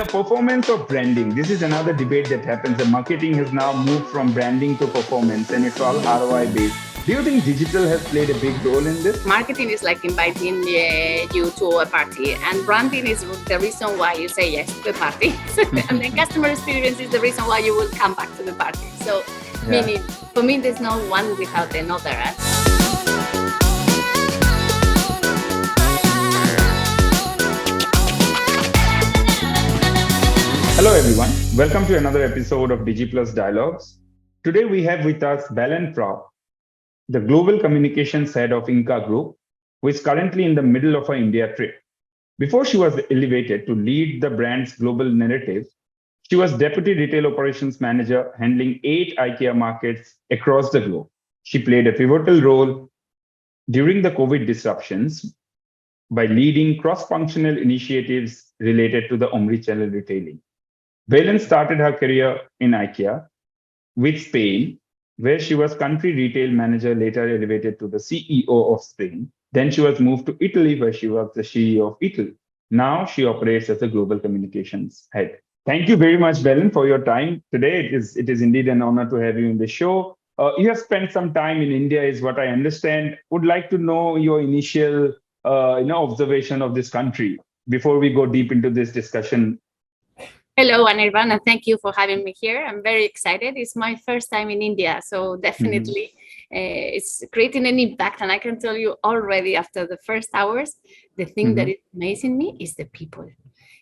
Performance or branding. This is another debate that happens. The marketing has now moved from branding to performance, and it's all ROI based. Do you think digital has played a big role in this? Marketing is like inviting you to a party, and branding is the reason why you say yes to the party. And then customer experience is the reason why you will come back to the party. So, meaning, for me, there's no one without another. Hello everyone, welcome to another episode of Digiplus Dialogues. Today we have with us Belén Frau, the Global Communications Head of Ingka Group, who is currently in the middle of her India trip. Before she was elevated to lead the brand's global narrative, she was Deputy Retail Operations Manager handling 8 IKEA markets across the globe. She played a pivotal role during the COVID disruptions by leading cross-functional initiatives related to the omnichannel retailing. Belén started her career in IKEA with Spain, where she was country retail manager, later elevated to the CEO of Spain. Then she was moved to Italy, where she was the CEO of Italy. Now she operates as a global communications head. Thank you very much, Belén, for your time today. It is indeed an honor to have you in the show. You have spent some time in India, is what I understand. Would like to know your initial observation of this country before we go deep into this discussion. Hello, Anirban, and thank you for having me here. I'm very excited. It's my first time in India, so definitely it's creating an impact. And I can tell you already after the first hours, the thing that is amazing me is the people.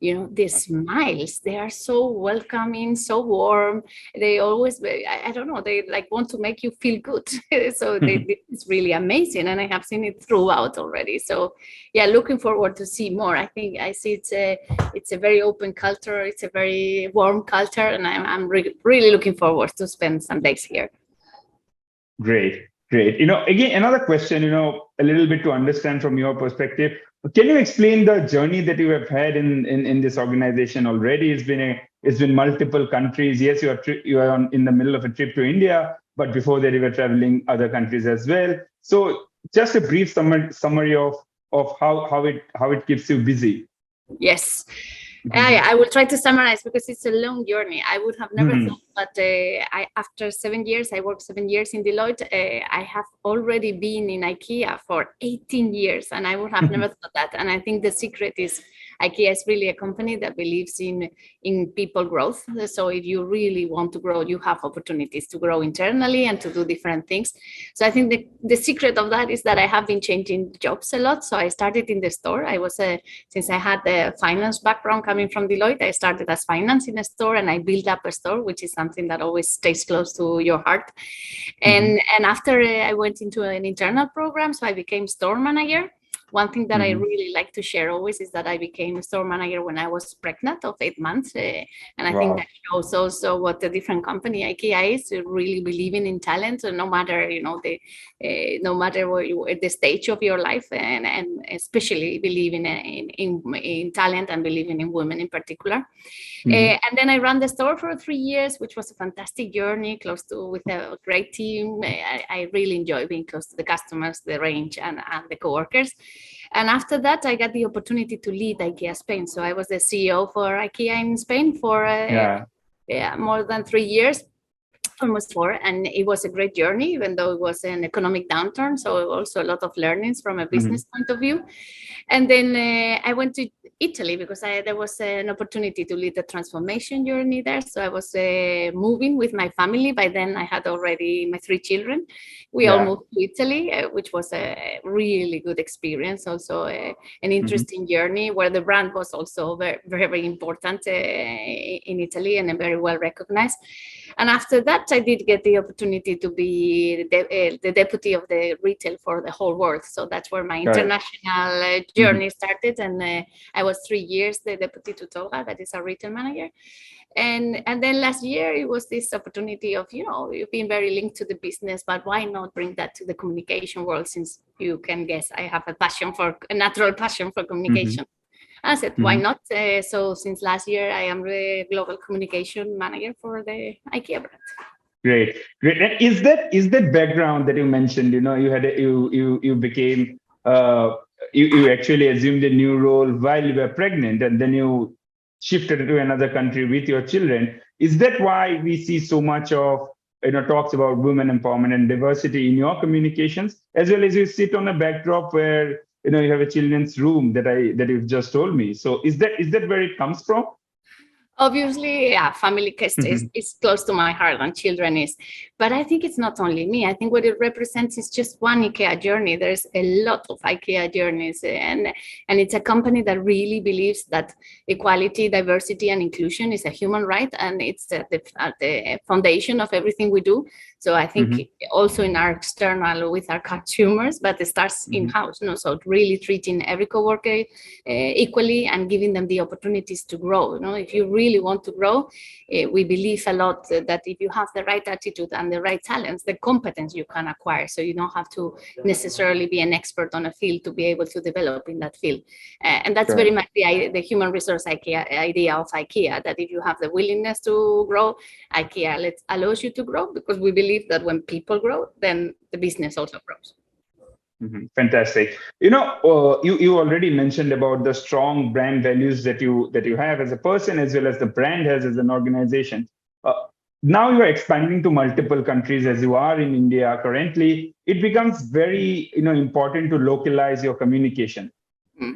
You know, the smiles, they are so welcoming, so warm. They always, I don't know, they like want to make you feel good. So it's really amazing. And I have seen it throughout already. So yeah, looking forward to see more. I think I see it's a very open culture. It's a very warm culture. And I'm really looking forward to spend some days here. Great. Again, another question, a little bit to understand from your perspective. Can you explain the journey that you have had in this organization already? It's been multiple countries. Yes, you are in the middle of a trip to India, but before that you were traveling other countries as well. So just a brief summary of how it keeps you busy. Yes. I will try to summarize because it's a long journey. I would have never thought, but after 7 years, I worked 7 years in Deloitte. I have already been in IKEA for 18 years, and I would have never thought that. And I think the secret is IKEA is really a company that believes in people growth. So if you really want to grow, you have opportunities to grow internally and to do different things. So I think the secret of that is that I have been changing jobs a lot. So I started in the store. I was since I had the finance background coming from Deloitte, I started as finance in a store, and I built up a store, which is something that always stays close to your heart. And after I went into an internal program, so I became store manager. One thing that I really like to share always is that I became a store manager when I was pregnant of 8 months. And I think that shows also what the different company IKEA is, really believing in talent, no matter, no matter the stage of your life, and especially believing in talent and believing in women in particular. And then I ran the store for 3 years, which was a fantastic journey, with a great team. I really enjoy being close to the customers, the range, and the coworkers. And after that, I got the opportunity to lead IKEA Spain. So I was the CEO for IKEA in Spain for more than 3 years. Almost 4, and it was a great journey, even though it was an economic downturn. So also a lot of learnings from a business point of view. And then I went to Italy because there was an opportunity to lead the transformation journey there. So I was moving with my family. By then I had already my 3 children. We all moved to Italy, which was a really good experience. Also an interesting journey where the brand was also very, very important in Italy and very well recognized. And after that, I did get the opportunity to be the deputy of the retail for the whole world. So that's where my international journey started. And I was 3 years the deputy to Toga, that is our retail manager. And then last year, it was this opportunity of, you've been very linked to the business, but why not bring that to the communication world? Since you can guess, I have a natural passion for communication. I said, why not? So since last year, I am the global communication manager for the IKEA brand. Great. And is that background that you mentioned? You became you actually assumed a new role while you were pregnant, and then you shifted to another country with your children. Is that why we see so much of talks about women empowerment and diversity in your communications, as well as you sit on a backdrop where you have a children's room that you've just told me? So is that where it comes from? Obviously, yeah, family is close to my heart, and children is. But I think it's not only me. I think what it represents is just one IKEA journey. There's a lot of IKEA journeys, and it's a company that really believes that equality, diversity, and inclusion is a human right, and it's at the foundation of everything we do. So I think also in our external with our consumers, but it starts in-house. So really treating every coworker equally and giving them the opportunities to grow. If you really want to grow, we believe a lot that if you have the right attitude and the right talents, the competence you can acquire. So you don't have to necessarily be an expert on a field to be able to develop in that field. And that's very much the human resource idea of IKEA, that if you have the willingness to grow, IKEA allows you to grow, because we believe that when people grow, then the business also grows. Fantastic. You already mentioned about the strong brand values that you have as a person, as well as the brand has as an organization. Now you are expanding to multiple countries, as you are in India currently. It becomes very important to localize your communication.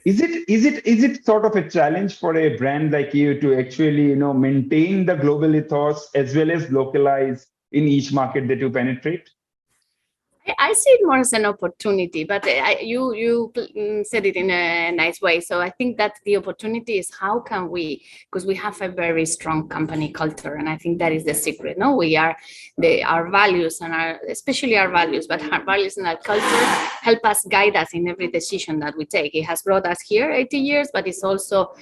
Is it sort of a challenge for a brand like you to actually maintain the global ethos as well as localize in each market that you penetrate? I see it more as an opportunity, but you said it in a nice way. So I think that the opportunity is how can we, because we have a very strong company culture, and I think that is the secret. We are our values and especially our values, but our values and our culture help us, guide us in every decision that we take. It has brought us here 80 years, but it's also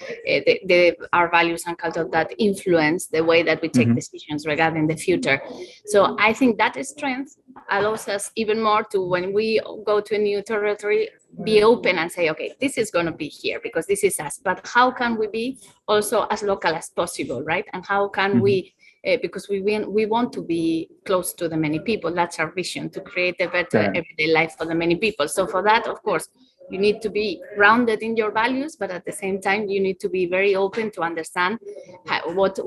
our values and culture that influence the way that we take decisions regarding the future. So I think that strength allows us even more to, when we go to a new territory, be open and say, okay, this is going to be here because this is us, but how can we be also as local as possible, right? And how can we, because we want to be close to the many people. That's our vision, to create a better everyday life for the many people. So for that, of course, you need to be grounded in your values, but at the same time, you need to be very open to understand what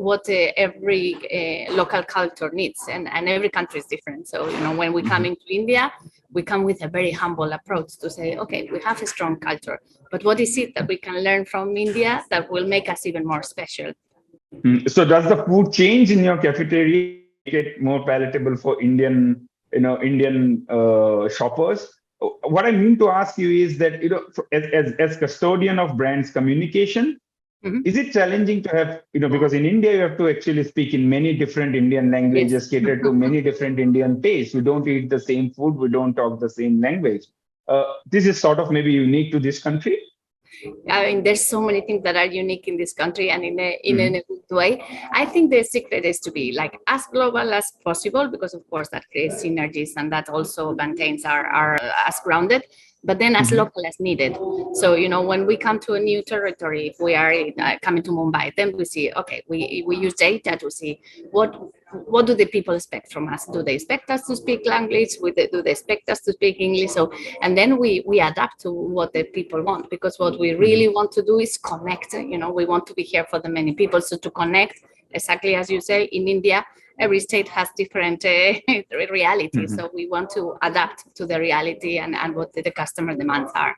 every local culture needs, and every country is different. So when we come into India, we come with a very humble approach to say, okay, we have a strong culture, but what is it that we can learn from India that will make us even more special? So does the food change in your cafeteria, make it more palatable for Indian shoppers? What I mean to ask you is that, as custodian of brands communication, is it challenging to have, because in India, you have to actually speak in many different Indian languages, cater to many different Indian tastes. We don't eat the same food. We don't talk the same language. This is sort of maybe unique to this country. I mean, there's so many things that are unique in this country, and in a good way. I think the secret is to be like as global as possible, because of course that creates synergies, and that also maintains our as grounded, but then as local as needed. So when we come to a new territory, if we are coming to Mumbai, then we see, okay, we use data to see what do the people expect from us? Do they expect us to speak language? Do they expect us to speak English? So, and then we adapt to what the people want, because what we really want to do is connect. We want to be here for the many people. So to connect, exactly as you say, in India, every state has different realities. So we want to adapt to the reality and what the customer demands are.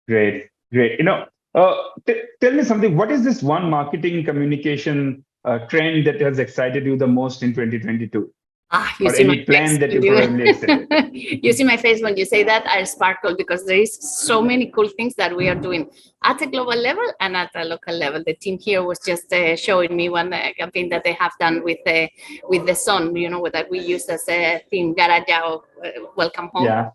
Great. Tell me something. What is this one marketing communication trend that has excited you the most in 2022? You or see any plan that you probably excited? You see my face when you say that. I sparkle because there is so many cool things that we are doing at a global level and at a local level. The team here was just showing me one campaign that they have done with the sun, that we use as a theme, Garajao, welcome home. Yeah.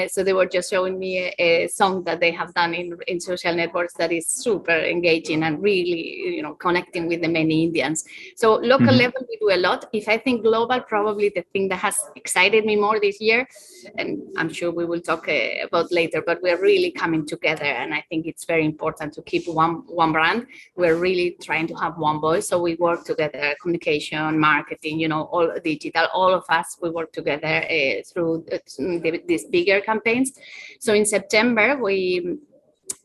So they were just showing me a song that they have done in social networks that is super engaging and really, connecting with the many Indians. So local level, we do a lot. If I think global, probably the thing that has excited me more this year, and I'm sure we will talk about later, but we're really coming together. And I think it's very important to keep one brand. We're really trying to have one voice. So we work together, communication, marketing, all digital, all of us, we work together through these bigger campaigns. So in September, we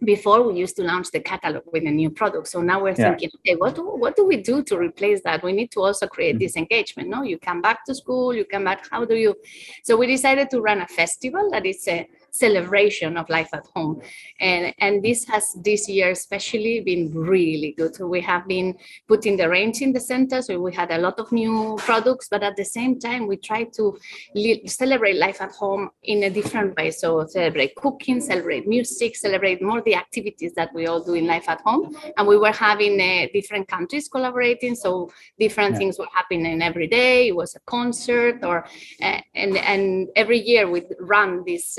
before we used to launch the catalog with a new product. So now we're thinking, okay, what do we do to replace that? We need to also create this engagement. No, you come back to school, you come back, how do you? So we decided to run a festival that is a celebration of life at home. And this has this year especially been really good. So we have been putting the range in the center. So we had a lot of new products, but at the same time, we try to celebrate life at home in a different way. So celebrate cooking, celebrate music, celebrate more the activities that we all do in life at home. And we were having different countries collaborating. So different things were happening every day. It was a concert and every year we run this,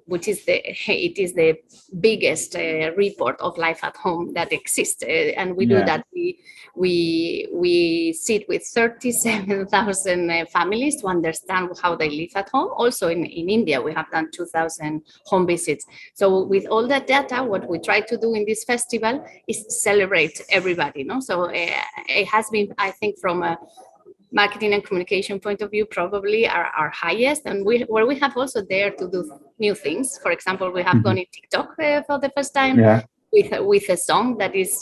which is it is the biggest report of life at home that exists. And we do that. We sit with 37,000 families to understand how they live at home. Also in India, we have done 2,000 home visits. So with all that data, what we try to do in this festival is celebrate everybody. No? So it has been, I think, from a marketing and communication point of view, probably our highest, and where we have also dared to do new things. For example, we have gone in TikTok for the first time with a song that is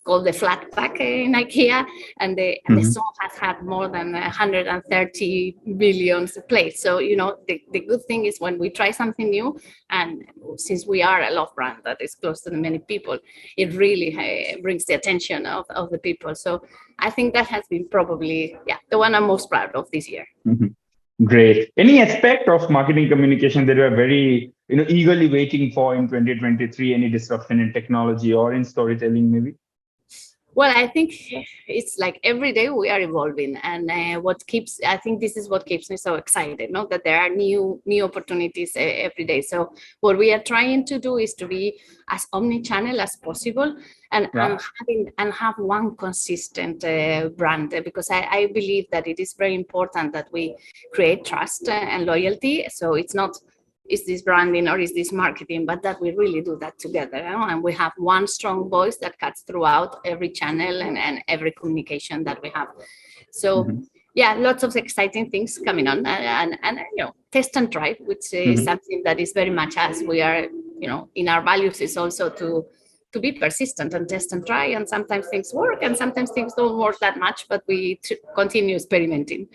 called the Flat Pack in IKEA, and the song has had more than 130 billion plays. So the good thing is when we try something new, and since we are a love brand that is close to many people, it really brings the attention of the people. So I think that has been probably the one I'm most proud of this year. Great. Any aspect of marketing communication that you are very eagerly waiting for in 2023? Any disruption in technology or in storytelling, maybe? Well, I think it's like every day we are evolving, and I think this is what keeps me so excited, that there are new opportunities every day. So what we are trying to do is to be as omni-channel as possible, and have one consistent brand, because I believe that it is very important that we create trust and loyalty. So it's not, is this branding or is this marketing, but that we really do that together, and we have one strong voice that cuts throughout every channel and every communication that we have. So lots of exciting things coming on, and test and try, which is something that is very much as we are, in our values is also to be persistent and test and try, and sometimes things work and sometimes things don't work that much, but we continue experimenting.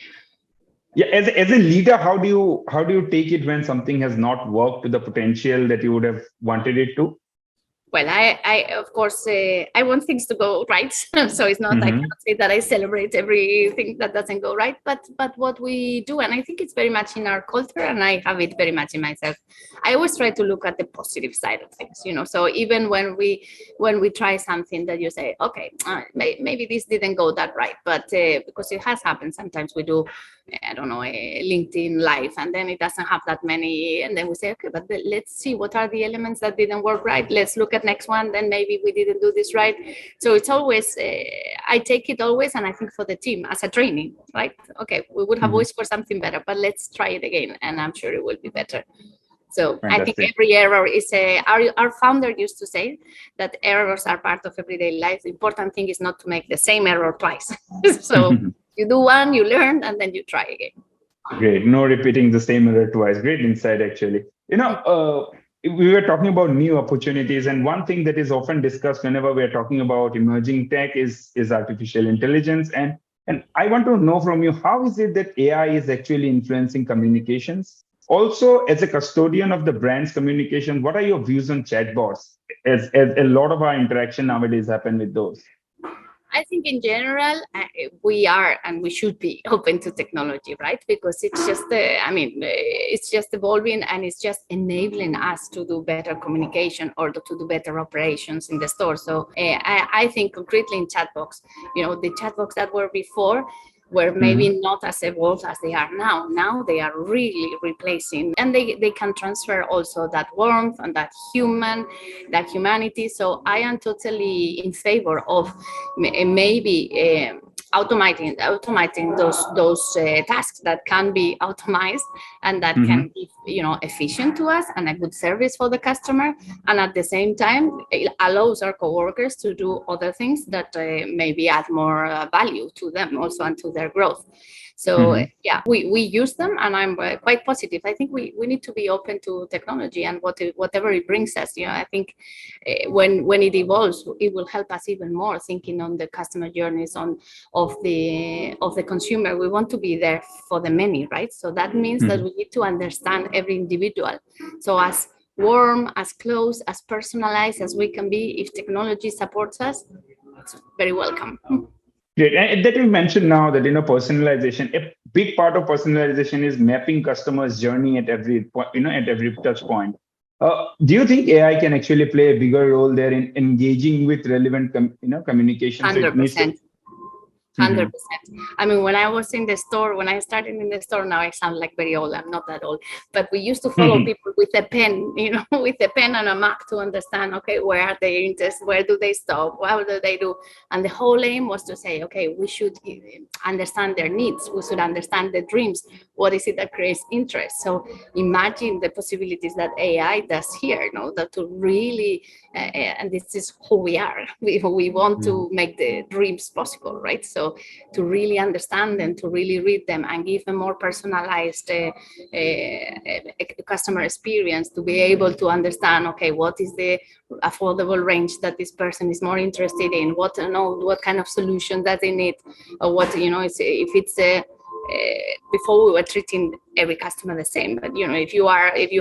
Yeah, as a leader, how do you take it when something has not worked to the potential that you would have wanted it to? Well, I of course, I want things to go right. So it's not, I cannot say that I celebrate everything that doesn't go right, but what we do, and I think it's very much in our culture, and I have it very much in myself, I always try to look at the positive side of things, So even when we try something that you say, okay, maybe this didn't go that right, but because it has happened, sometimes we do, I don't know, a LinkedIn live, and then it doesn't have that many, and then we say, okay, but let's see what are the elements that didn't work right. Let's look at next one, then maybe we didn't do this right. So it's always, I take it always, and I think for the team as a training, right? Okay, we would have wished for something better, but let's try it again, and I'm sure it will be better. So fantastic. I think every error is our founder used to say that errors are part of everyday life. The important thing is not to make the same error twice. So you do one, you learn, and then you try again. Great. No repeating the same error twice. Great insight, actually. We were talking about new opportunities, and one thing that is often discussed whenever we're talking about emerging tech is artificial intelligence. And I want to know from you, how is it that AI is actually influencing communications? Also, as a custodian of the brand's communication, what are your views on chatbots? As a lot of our interaction nowadays happen with those. I think in general, we are and we should be open to technology, right? Because it's just, it's just evolving, and it's just enabling us to do better communication or to do better operations in the store. So I think concretely in chatbots, the chatbots that were before were maybe not as evolved as they are now. Now they are really replacing, and they can transfer also that warmth and that humanity. So I am totally in favor of maybe automating those tasks that can be automated and that can be efficient to us and a good service for the customer, and at the same time it allows our coworkers to do other things that maybe add more value to them also and to their growth. So yeah, we use them, and I'm quite positive. I think we need to be open to technology and whatever it brings us. I think when it evolves, it will help us even more thinking on the customer journeys of the consumer. We want to be there for the many, right? So that means that we need to understand every individual. So as warm, as close, as personalized as we can be, if technology supports us, it's very welcome. Great. And that you mentioned now that personalization, a big part of personalization is mapping customers' journey at every point, at every touch point. Do you think AI can actually play a bigger role there in engaging with relevant communication? 100%. 100%. I mean, when I was in the store, when I started in the store, now I sound like very old. I'm not that old, but we used to follow people with a pen, with a pen and a map to understand, okay, where are they interested? Where do they stop? What do they do? And the whole aim was to say, okay, we should understand their needs. We should understand their dreams. What is it that creates interest? So imagine the possibilities that AI does here, that to really, and this is who we are. We want to make the dreams possible, right? So to really understand them, to really read them and give a more personalized customer experience, to be able to understand, okay, what is the affordable range that this person is more interested in, what kind of solution that they need, or what, if it's before we were treating every customer the same, but if you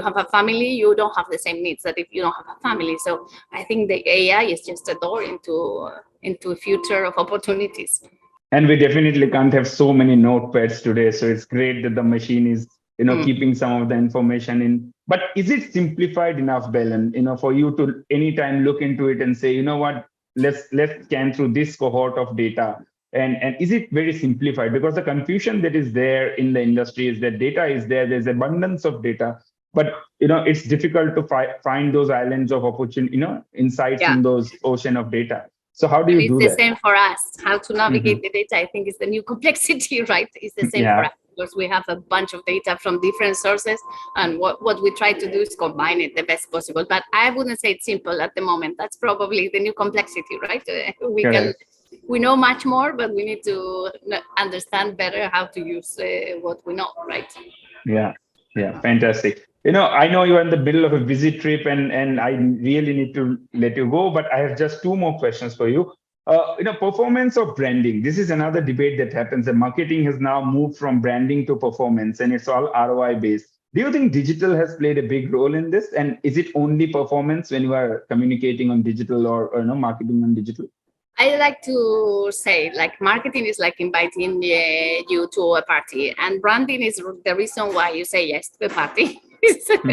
have a family, you don't have the same needs that if you don't have a family. So I think the AI is just a door into a future of opportunities. And we definitely can't have so many notepads today. So it's great that the machine is, keeping some of the information in. But is it simplified enough, Belén, for you to anytime look into it and say, what, let's scan through this cohort of data? And is it very simplified? Because the confusion that is there in the industry is that data is there, there's abundance of data, but it's difficult to find those islands of opportunity, insights in those ocean of data. So how do you do that? It's the same for us. How to navigate the data, I think, is the new complexity, right? It's the same for us. Because we have a bunch of data from different sources, and what we try to do is combine it the best possible. But I wouldn't say it's simple at the moment. That's probably the new complexity, right? We know much more, but we need to understand better how to use what we know, right? Yeah, fantastic. I know you're in the middle of a busy trip, and I really need to let you go, but I have just two more questions for you. Performance or branding. This is another debate that happens. And marketing has now moved from branding to performance, and it's all ROI based. Do you think digital has played a big role in this? And is it only performance when you are communicating on digital or marketing on digital? I like to say, marketing is like inviting you to a party, and branding is the reason why you say yes to the party.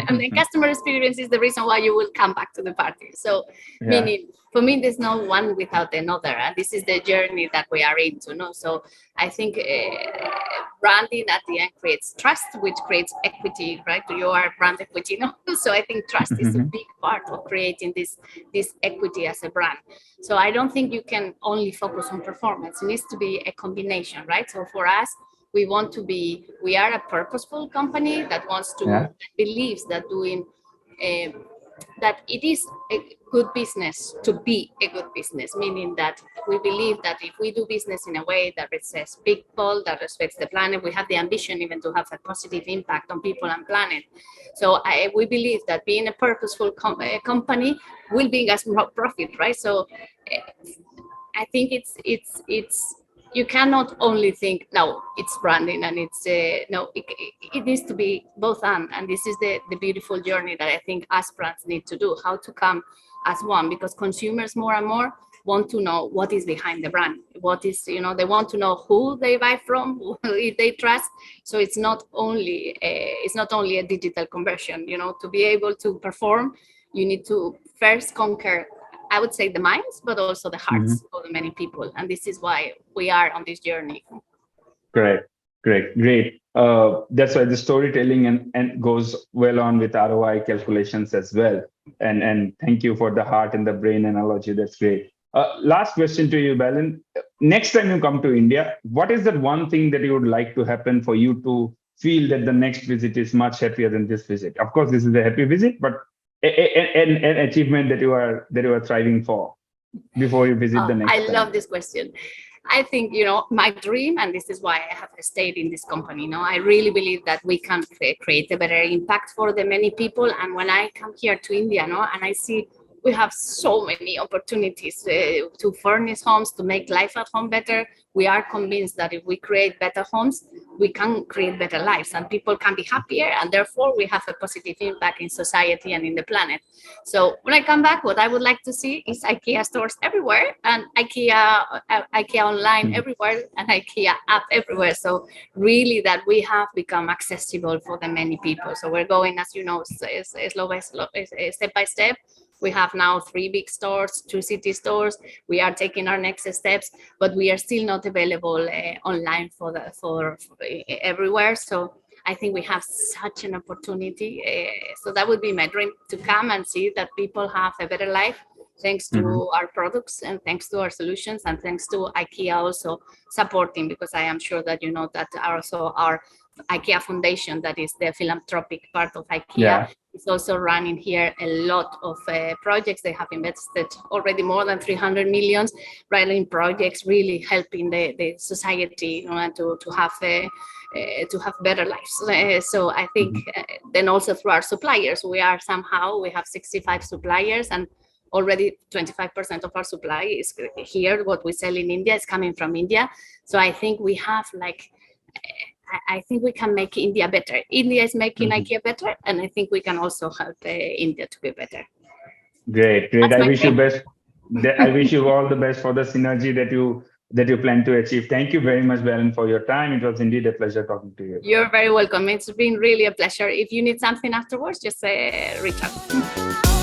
And then customer experience is the reason why you will come back to the party. So, meaning, for me, there's no one without another, and this is the journey that we are into. So I think branding at the end creates trust, which creates equity, right? You are brand equity, So I think trust is a big part of creating this equity as a brand. So I don't think you can only focus on performance. It needs to be a combination, right? So for us, we are a purposeful company that wants to believes that that it is a good business to be a good business, meaning that we believe that if we do business in a way that respects people, that respects the planet, we have the ambition even to have a positive impact on people and planet. So we believe that being a purposeful company will bring us more profit, right? So I think it's you cannot only think, no, it's branding and it's it needs to be both and this is the beautiful journey that I think us brands need to do, how to come as one, because consumers more and more want to know what is behind the brand, what is, they want to know who they buy from, if they trust. So it's not only a digital conversion, to be able to perform, you need to first conquer, I would say, the minds, but also the hearts of the many people. And this is why we are on this journey. Great. That's why the storytelling and goes well on with ROI calculations as well. And thank you for the heart and the brain analogy. That's great. Last question to you, Belén. next time you come to India, what is that one thing that you would like to happen for you to feel that the next visit is much happier than this visit? Of course, this is a happy visit, but an achievement that you are striving for before you visit the next I time. love this question. I think, my dream, and this is why I have stayed in this company, I really believe that we can create a better impact for the many people. And when I come here to India, and I see we have so many opportunities to furnish homes, to make life at home better. We are convinced that if we create better homes, we can create better lives and people can be happier, and therefore we have a positive impact in society and in the planet. So when I come back, what I would like to see is IKEA stores everywhere, and IKEA online everywhere, and IKEA app everywhere. So really that we have become accessible for the many people. So we're going, as you know, step by step. We have now 3 big stores, 2 city stores. We are taking our next steps, but we are still not available online for everywhere. So I think we have such an opportunity. So that would be my dream, to come and see that people have a better life thanks to our products and thanks to our solutions, and thanks to IKEA also supporting, because I am sure that you know that also our IKEA Foundation, that is the philanthropic part of IKEA, is also running here a lot of projects. They have invested already more than 300 million right in projects, really helping the society to have better lives. So I think then also through our suppliers, we have 65 suppliers, and already 25% of our supply is here. What we sell in India is coming from India. So I think we have I think we can make India better. India is making IKEA better, and I think we can also help India to be better. Great. I wish you best. I wish you all the best for the synergy that you plan to achieve. Thank you very much, Belén, for your time. It was indeed a pleasure talking to you. You're very welcome. It's been really a pleasure. If you need something afterwards, just reach out.